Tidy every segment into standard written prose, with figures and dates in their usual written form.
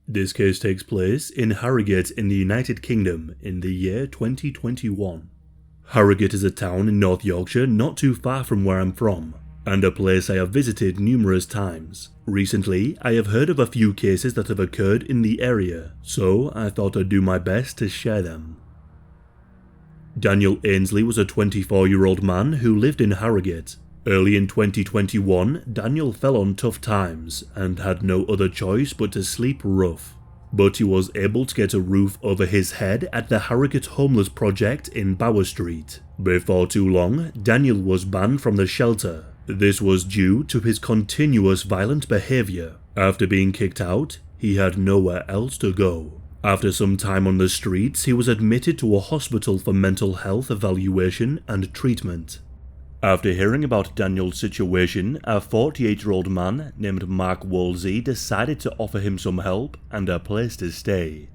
This case takes place in Harrogate in the United Kingdom in the year 2021. Harrogate is a town in North Yorkshire not too far from where I'm from, and a place I have visited numerous times. Recently, I have heard of a few cases that have occurred in the area, so I thought I'd do my best to share them. Daniel Ainsley was a 24-year-old man who lived in Harrogate. Early in 2021, Daniel fell on tough times and had no other choice but to sleep rough. But he was able to get a roof over his head at the Harrogate Homeless Project in Bower Street. Before too long, Daniel was banned from the shelter. This was due to his continuous violent behaviour. After being kicked out, he had nowhere else to go. After some time on the streets, he was admitted to a hospital for mental health evaluation and treatment. After hearing about Daniel's situation, a 48-year-old man named Mark Wolsey decided to offer him some help and a place to stay.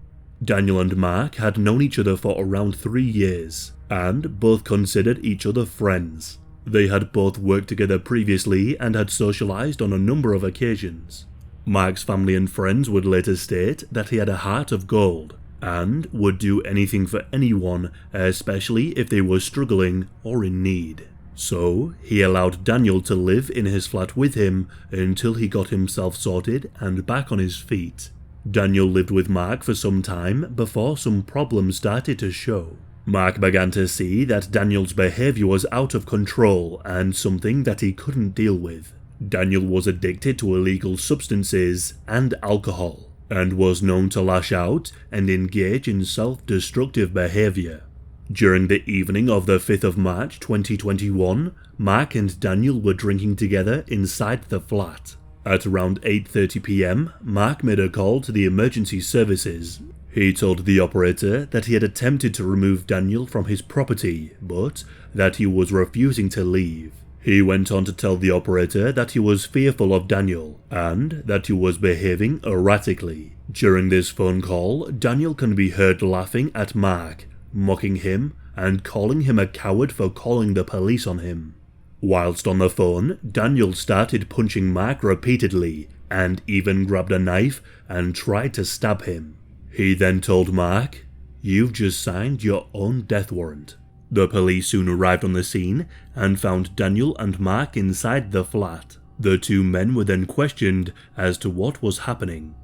Daniel and Mark had known each other for around 3 years, and both considered each other friends. They had both worked together previously and had socialised on a number of occasions. Mark's family and friends would later state that he had a heart of gold, and would do anything for anyone, especially if they were struggling or in need. So, he allowed Daniel to live in his flat with him until he got himself sorted and back on his feet. Daniel lived with Mark for some time before some problems started to show. Mark began to see that Daniel's behaviour was out of control and something that he couldn't deal with. Daniel was addicted to illegal substances and alcohol, and was known to lash out and engage in self-destructive behaviour. During the evening of the 5th of March 2021, Mark and Daniel were drinking together inside the flat. At around 8:30 PM, Mark made a call to the emergency services. He told the operator that he had attempted to remove Daniel from his property, but that he was refusing to leave. He went on to tell the operator that he was fearful of Daniel, and that he was behaving erratically. During this phone call, Daniel can be heard laughing at Mark, mocking him and calling him a coward for calling the police on him. Whilst on the phone, Daniel started punching Mark repeatedly and even grabbed a knife and tried to stab him. He then told Mark, "You've just signed your own death warrant." The police soon arrived on the scene and found Daniel and Mark inside the flat. The two men were then questioned as to what was happening.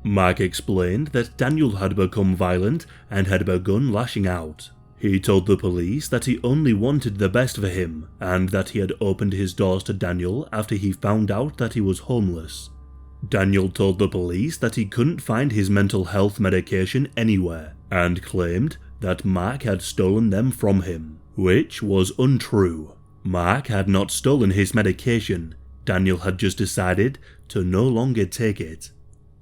Mark explained that Daniel had become violent and had begun lashing out. He told the police that he only wanted the best for him and that he had opened his doors to Daniel after he found out that he was homeless. Daniel told the police that he couldn't find his mental health medication anywhere and claimed that Mark had stolen them from him, which was untrue. Mark had not stolen his medication. Daniel had just decided to no longer take it.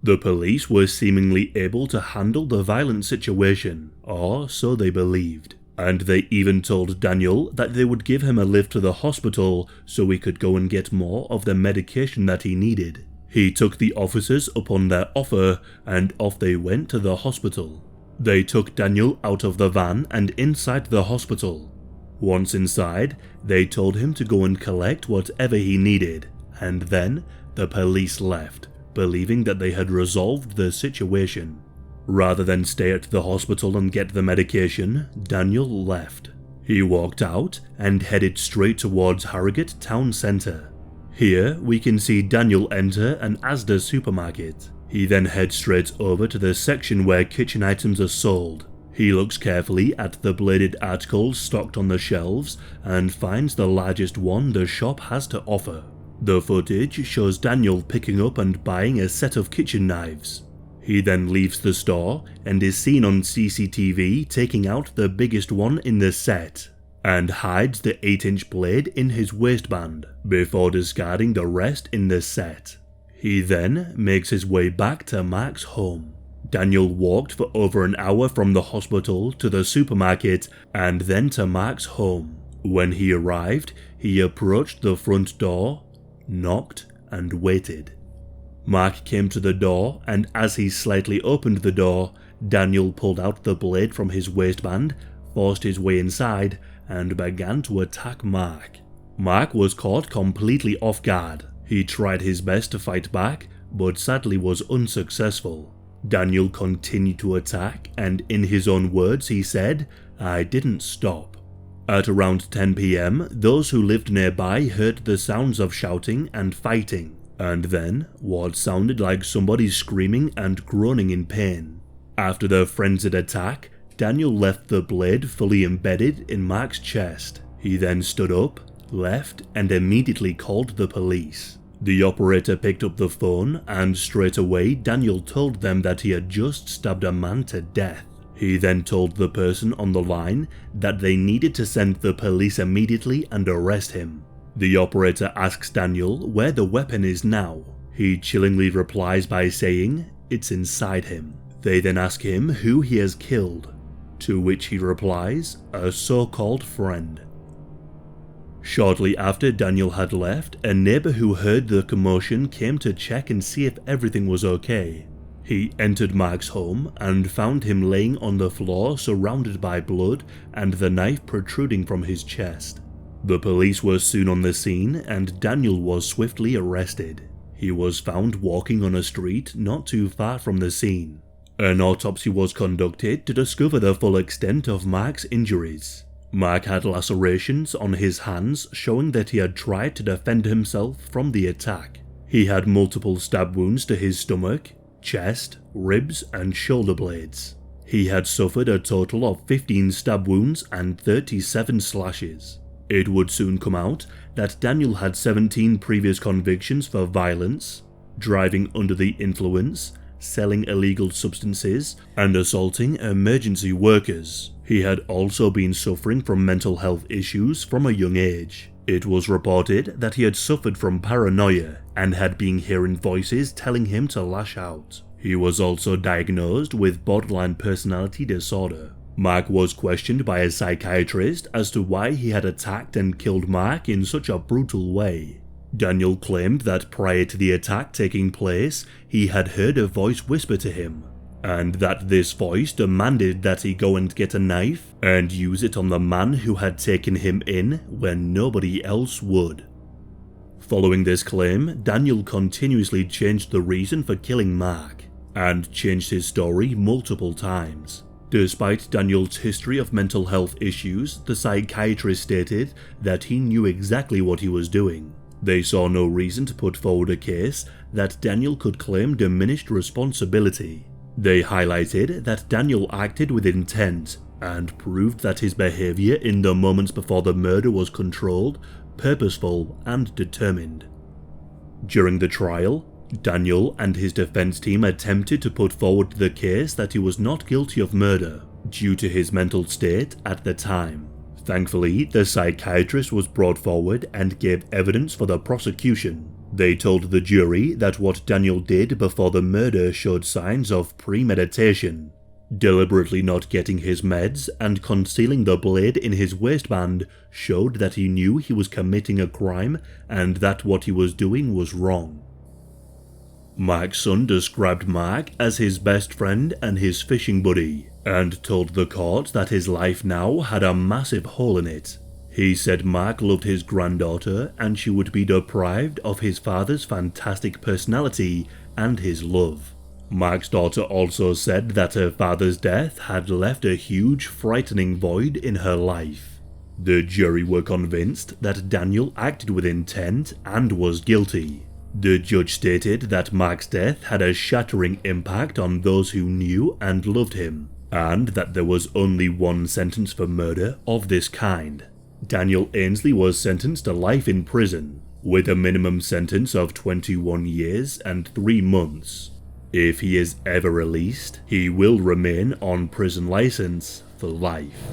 The police were seemingly able to handle the violent situation, or so they believed, and they even told Daniel that they would give him a lift to the hospital so he could go and get more of the medication that he needed. He took the officers up on their offer, and off they went to the hospital. They took Daniel out of the van and inside the hospital. Once inside, they told him to go and collect whatever he needed, and then the police left, believing that they had resolved the situation. Rather than stay at the hospital and get the medication, Daniel left. He walked out and headed straight towards Harrogate town centre. Here we can see Daniel enter an Asda supermarket. He then heads straight over to the section where kitchen items are sold. He looks carefully at the bladed articles stocked on the shelves and finds the largest one the shop has to offer. The footage shows Daniel picking up and buying a set of kitchen knives. He then leaves the store and is seen on CCTV taking out the biggest one in the set, and hides the 8-inch blade in his waistband before discarding the rest in the set. He then makes his way back to Mark's home. Daniel walked for over an hour from the hospital to the supermarket and then to Mark's home. When he arrived, he approached the front door, knocked, and waited. Mark came to the door, and as he slightly opened the door, Daniel pulled out the blade from his waistband, forced his way inside, and began to attack Mark. Mark was caught completely off guard. He tried his best to fight back, but sadly was unsuccessful. Daniel continued to attack, and in his own words he said, "I didn't stop." At around 10 PM, those who lived nearby heard the sounds of shouting and fighting, and then what sounded like somebody screaming and groaning in pain. After the frenzied attack, Daniel left the blade fully embedded in Mark's chest. He then stood up, left, and immediately called the police. The operator picked up the phone, and straight away Daniel told them that he had just stabbed a man to death. He then told the person on the line that they needed to send the police immediately and arrest him. The operator asks Daniel where the weapon is now. He chillingly replies by saying it's inside him. They then ask him who he has killed, to which he replies, a so-called friend. Shortly after Daniel had left, a neighbour who heard the commotion came to check and see if everything was okay. He entered Mark's home and found him laying on the floor surrounded by blood and the knife protruding from his chest. The police were soon on the scene and Daniel was swiftly arrested. He was found walking on a street not too far from the scene. An autopsy was conducted to discover the full extent of Mark's injuries. Mark had lacerations on his hands showing that he had tried to defend himself from the attack. He had multiple stab wounds to his stomach, chest, ribs, and shoulder blades. He had suffered a total of 15 stab wounds and 37 slashes. It would soon come out that Daniel had 17 previous convictions for violence, driving under the influence, selling illegal substances, and assaulting emergency workers. He had also been suffering from mental health issues from a young age. It was reported that he had suffered from paranoia and had been hearing voices telling him to lash out. He was also diagnosed with borderline personality disorder. Mark was questioned by a psychiatrist as to why he had attacked and killed Mark in such a brutal way. Daniel claimed that prior to the attack taking place, he had heard a voice whisper to him, and that this voice demanded that he go and get a knife and use it on the man who had taken him in when nobody else would. Following this claim, Daniel continuously changed the reason for killing Mark, and changed his story multiple times. Despite Daniel's history of mental health issues, the psychiatrist stated that he knew exactly what he was doing. They saw no reason to put forward a case that Daniel could claim diminished responsibility. They highlighted that Daniel acted with intent and proved that his behaviour in the moments before the murder was controlled, purposeful, and determined. During the trial, Daniel and his defense team attempted to put forward the case that he was not guilty of murder due to his mental state at the time. Thankfully, the psychiatrist was brought forward and gave evidence for the prosecution. They told the jury that what Daniel did before the murder showed signs of premeditation. Deliberately not getting his meds and concealing the blade in his waistband showed that he knew he was committing a crime and that what he was doing was wrong. Mark's son described Mark as his best friend and his fishing buddy, and told the court that his life now had a massive hole in it. He said Mark loved his granddaughter and she would be deprived of his father's fantastic personality and his love. Mark's daughter also said that her father's death had left a huge, frightening void in her life. The jury were convinced that Daniel acted with intent and was guilty. The judge stated that Mark's death had a shattering impact on those who knew and loved him, and that there was only one sentence for murder of this kind. Daniel Ainsley was sentenced to life in prison, with a minimum sentence of 21 years and 3 months. If he is ever released, he will remain on prison license for life.